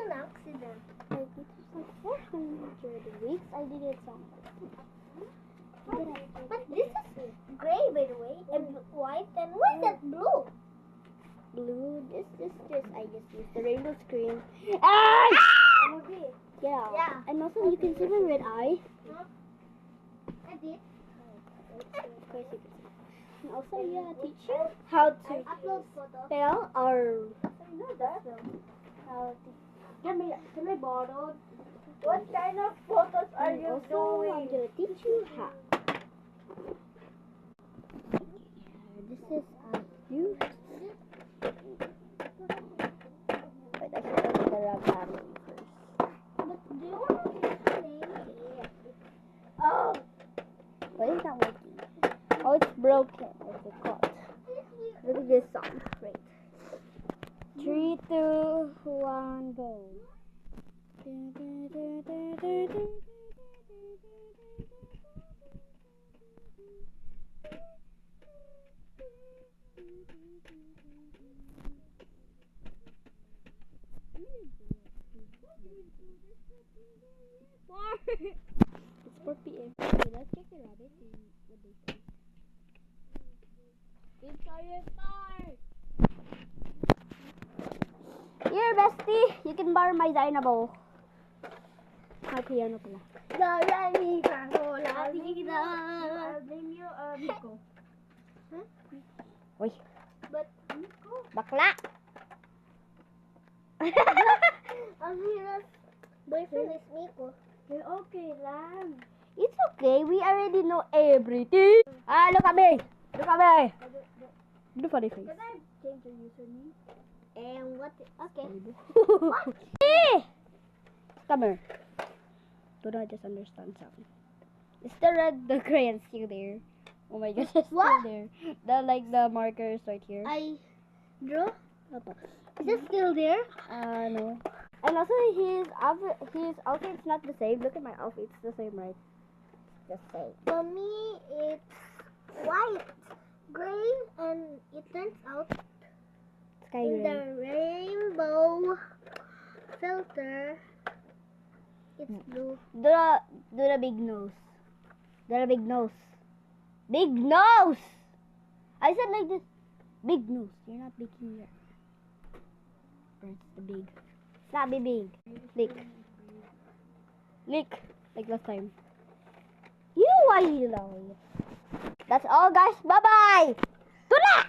an accident. Like, it was like 400 weeks. I did it somewhere. But this is gray, by the way, and white. And why is that blue? Blue. This. I just used the rainbow screen. Ah! Yeah. Yeah. And also, you can see my red eye. I did. Of course you can see. And also, yeah, teach you how to Upload photos. spell or I know that. how to. Can I borrow? What kind of photos are And you also, doing? I'm going to teach you how. This is you. Wait, I should open the rub battery first. But do you want to play it? Oh. Why is that working? Oh, it's broken. What's it called? Look at this song. Wait. 3, 2, 1, go. It's 4 p.m. Okay, let's check the rabbit and what they say. It's our star! Here, bestie! You can borrow my Dynamo. My piano pala. I'll bring you Nico. Uy, But Nico? bakla! Amira's boyfriend is Nico. You're okay lang. It's okay. We already know everything. Ah, look at me. Look at me. Do funny face. Can I change your username? And what? Okay. What? Come here. Do not just understand something. Is the red, the crayon still there? Oh my gosh, it's What? still there. The markers right here. I draw. Apa? Is it still there? No. And also his outfit's not the same. Look at my outfit. It's the same, right? Just same. For me, it's white, gray, and it turns out Sky in gray. the rainbow filter, it's blue. Do the big nose. Do the big nose. Big nose! I said like this. Big nose. You're not making your. It's the big. It's not be big. Lick. Lick. Like last time. You why you know. That's all guys. Bye bye. Tuna!